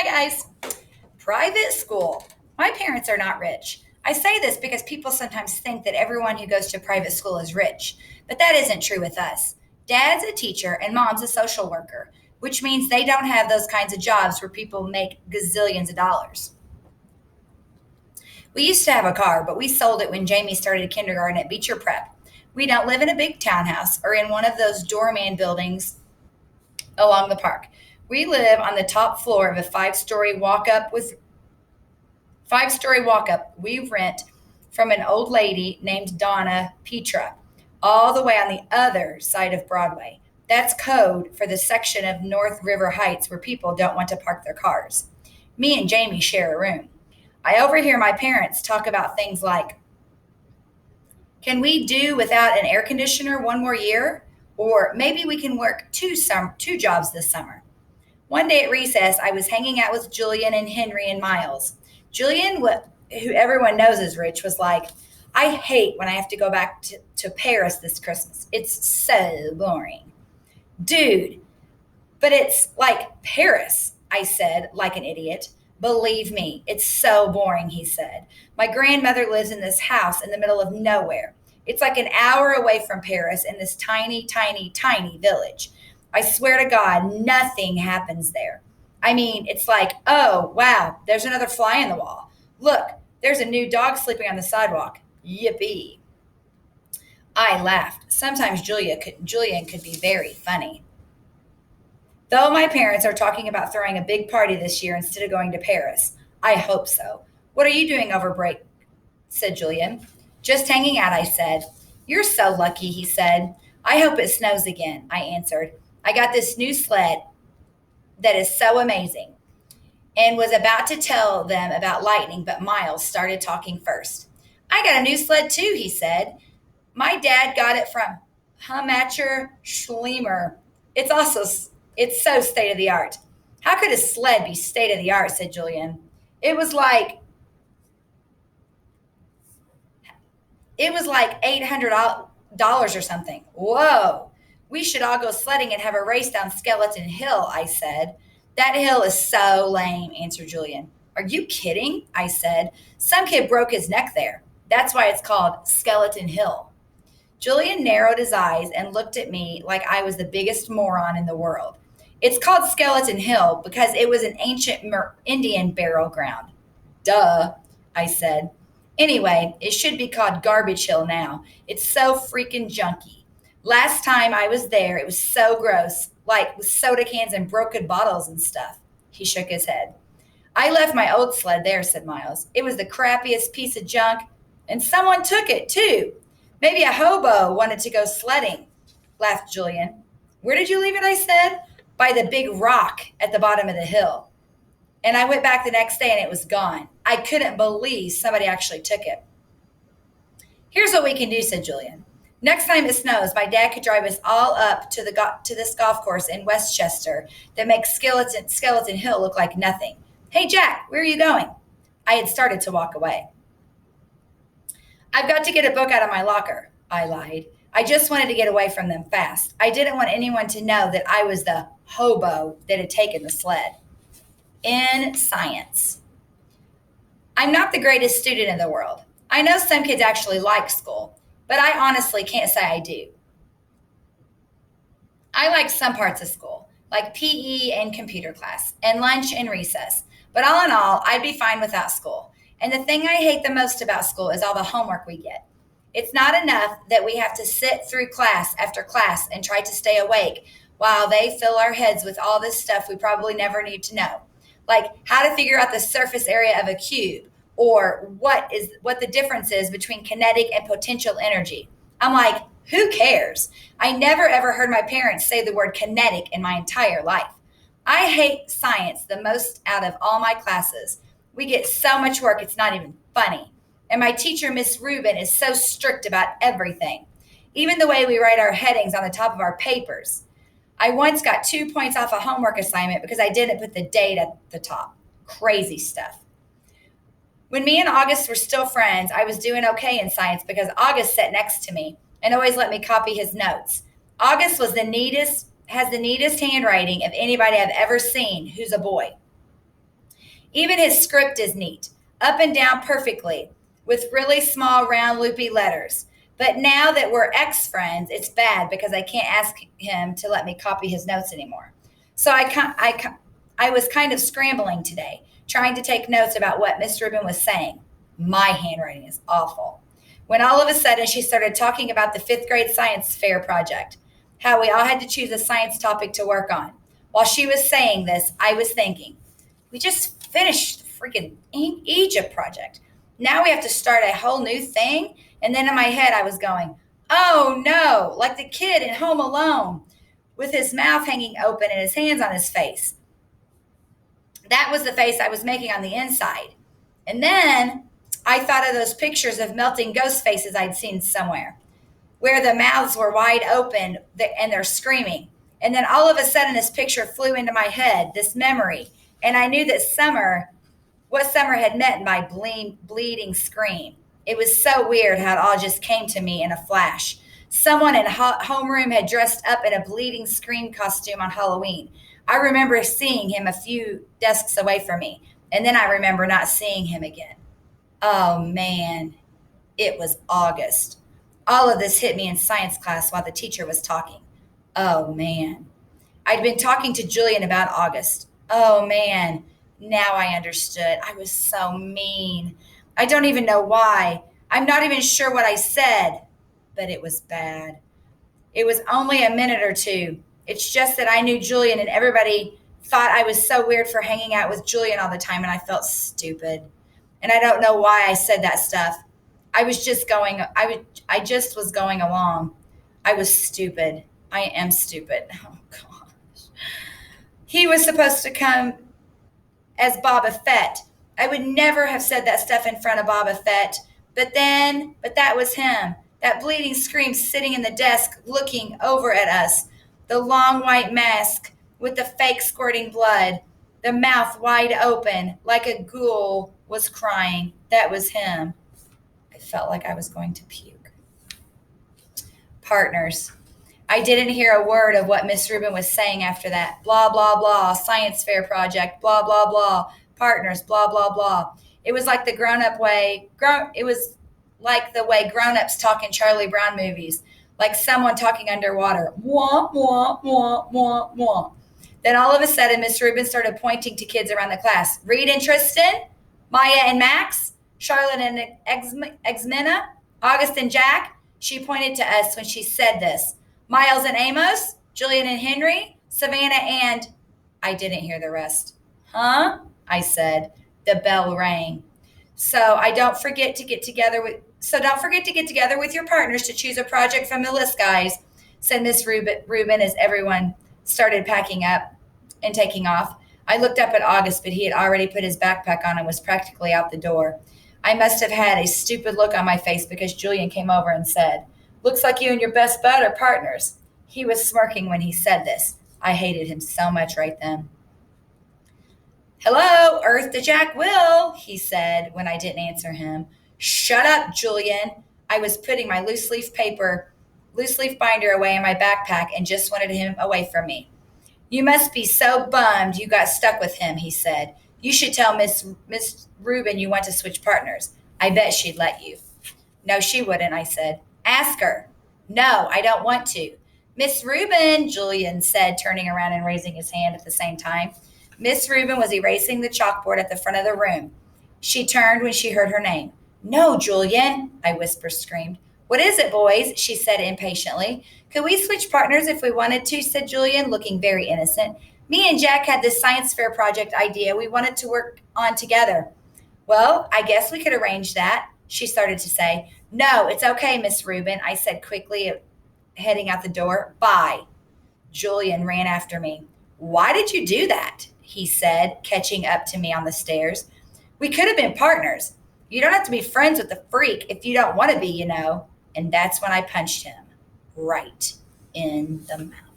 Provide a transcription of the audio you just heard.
Hi, guys. Private school. My parents are not rich. I say this because people sometimes think that everyone who goes to private school is rich, but that isn't true with us. Dad's a teacher and mom's a social worker, which means they don't have those kinds of jobs where people make gazillions of dollars. We used to have a car, but we sold it when Jamie started kindergarten at Beecher Prep. We don't live in a big townhouse or in one of those doorman buildings along the park. We live on the top floor of a five-story walk-up we rent from an old lady named Donna Petra, all the way on the other side of Broadway. That's code for the section of North River Heights where people don't want to park their cars. Me and Jamie share a room. I overhear my parents talk about things like, can we do without an air conditioner one more year? Or maybe we can work two jobs this summer. One day at recess, I was hanging out with Julian and Henry and Miles. Julian, who everyone knows is rich, was like, I hate when I have to go back to Paris this Christmas. It's so boring. Dude, but it's like Paris, I said, like an idiot. Believe me, it's so boring, he said. My grandmother lives in this house in the middle of nowhere. It's like an hour away from Paris in this tiny, tiny, tiny village. I swear to God, nothing happens there. I mean, it's like, oh, wow, there's another fly in the wall. Look, there's a new dog sleeping on the sidewalk. Yippee. I laughed. Sometimes Julian could be very funny. Though my parents are talking about throwing a big party this year instead of going to Paris, I hope so. What are you doing over break? Said Julian. Just hanging out, I said. You're so lucky, he said. I hope it snows again, I answered. I got this new sled that is so amazing and was about to tell them about lightning, but Miles started talking first. I got a new sled too, he said. My dad got it from Humacher Schlemer. It's so state of the art. How could a sled be state of the art? Said Julian. It was like $800 or something. Whoa. We should all go sledding and have a race down Skeleton Hill, I said. That hill is so lame, answered Julian. Are you kidding? I said. Some kid broke his neck there. That's why it's called Skeleton Hill. Julian narrowed his eyes and looked at me like I was the biggest moron in the world. It's called Skeleton Hill because it was an ancient Indian burial ground. Duh, I said. Anyway, it should be called Garbage Hill now. It's so freaking junky. Last time I was there, it was so gross, like with soda cans and broken bottles and stuff. He shook his head. I left my old sled there, said Miles. It was the crappiest piece of junk, and someone took it, too. Maybe a hobo wanted to go sledding, laughed Julian. Where did you leave it, I said. By the big rock at the bottom of the hill. And I went back the next day and it was gone. I couldn't believe somebody actually took it. Here's what we can do, said Julian. Next time it snows, my dad could drive us all up to this golf course in Westchester that makes Skeleton Hill look like nothing. Hey, Jack, where are you going? I had started to walk away. I've got to get a book out of my locker, I lied. I just wanted to get away from them fast. I didn't want anyone to know that I was the hobo that had taken the sled. In science. I'm not the greatest student in the world. I know some kids actually like school, but I honestly can't say I do. I like some parts of school, like PE and computer class, and lunch and recess. But all in all, I'd be fine without school. And the thing I hate the most about school is all the homework we get. It's not enough that we have to sit through class after class and try to stay awake while they fill our heads with all this stuff we probably never need to know. Like how to figure out the surface area of a cube, or what the difference is between kinetic and potential energy. I'm like, who cares? I never ever heard my parents say the word kinetic in my entire life. I hate science the most out of all my classes. We get so much work, it's not even funny. And my teacher, Miss Rubin, is so strict about everything, even the way we write our headings on the top of our papers. I once got 2 points off a homework assignment because I didn't put the date at the top. Crazy stuff. When me and August were still friends, I was doing okay in science because August sat next to me and always let me copy his notes. August has the neatest handwriting of anybody I've ever seen who's a boy. Even his script is neat, up and down perfectly, with really small, round, loopy letters. But now that we're ex-friends, it's bad because I can't ask him to let me copy his notes anymore. So I was kind of scrambling today, trying to take notes about what Miss Rubin was saying. My handwriting is awful. When all of a sudden she started talking about the fifth grade science fair project, how we all had to choose a science topic to work on. While she was saying this, I was thinking, we just finished the freaking Egypt project. Now we have to start a whole new thing. And then in my head, I was going, oh no, like the kid in Home Alone with his mouth hanging open and his hands on his face. That was the face I was making on the inside. And then I thought of those pictures of melting ghost faces I'd seen somewhere, where the mouths were wide open and they're screaming. And then all of a sudden, this picture flew into my head, this memory. And I knew that what Summer had meant by bleeding scream. It was so weird how it all just came to me in a flash. Someone in homeroom had dressed up in a bleeding scream costume on Halloween. I remember seeing him a few desks away from me, and then I remember not seeing him again. Oh man, it was August. All of this hit me in science class while the teacher was talking. Oh man. I'd been talking to Julian about August. Oh man, now I understood. I was so mean. I don't even know why. I'm not even sure what I said, but it was bad. It was only a minute or two. It's just that I knew Julian and everybody thought I was so weird for hanging out with Julian all the time, and I felt stupid. And I don't know why I said that stuff. I just was going along. I was stupid. I am stupid. Oh gosh. He was supposed to come as Boba Fett. I would never have said that stuff in front of Boba Fett. But that was him. That bleeding scream sitting in the desk looking over at us. The long white mask with the fake squirting blood. The mouth wide open like a ghoul was crying. That was him. I felt like I was going to puke. Partners. I didn't hear a word of what Miss Rubin was saying after that. Blah, blah, blah. Science fair project. Blah, blah, blah. Partners. Blah, blah, blah. It was like the grown-up way. It was like the way grown-ups talk in Charlie Brown movies. Like someone talking underwater. Wah, wah, wah, wah, wah. Then all of a sudden, Miss Rubin started pointing to kids around the class. Reed and Tristan, Maya and Max, Charlotte and Exmina, August and Jack. She pointed to us when she said this. Miles and Amos, Julian and Henry, Savannah and... I didn't hear the rest. Huh? I said. The bell rang. So don't forget to get together with your partners to choose a project from the list, guys, said Miss Rubin as everyone started packing up and taking off. I looked up at August, but he had already put his backpack on and was practically out the door. I must have had a stupid look on my face because Julian came over and said, "Looks like you and your best bud are partners." He was smirking when he said this. I hated him so much right then. "Hello, Earth to Jack Will," he said when I didn't answer him. "Shut up, Julian." I was putting my loose leaf binder away in my backpack and just wanted him away from me. "You must be so bummed you got stuck with him," he said. "You should tell Miss Rubin you want to switch partners. I bet she'd let you." "No, she wouldn't," I said. "Ask her." "No, I don't want to." "Miss Rubin," Julian said, turning around and raising his hand at the same time. Miss Rubin was erasing the chalkboard at the front of the room. She turned when she heard her name. "No, Julian," I screamed. "What is it, boys?" she said impatiently. "Could we switch partners if we wanted to?" said Julian, looking very innocent. "Me and Jack had this science fair project idea we wanted to work on together." "Well, I guess we could arrange that," she started to say. "No, it's okay, Miss Rubin," I said quickly, heading out the door. "Bye." Julian ran after me. "Why did you do that?" he said, catching up to me on the stairs. "We could have been partners. You don't have to be friends with the freak if you don't want to be, you know." And that's when I punched him right in the mouth.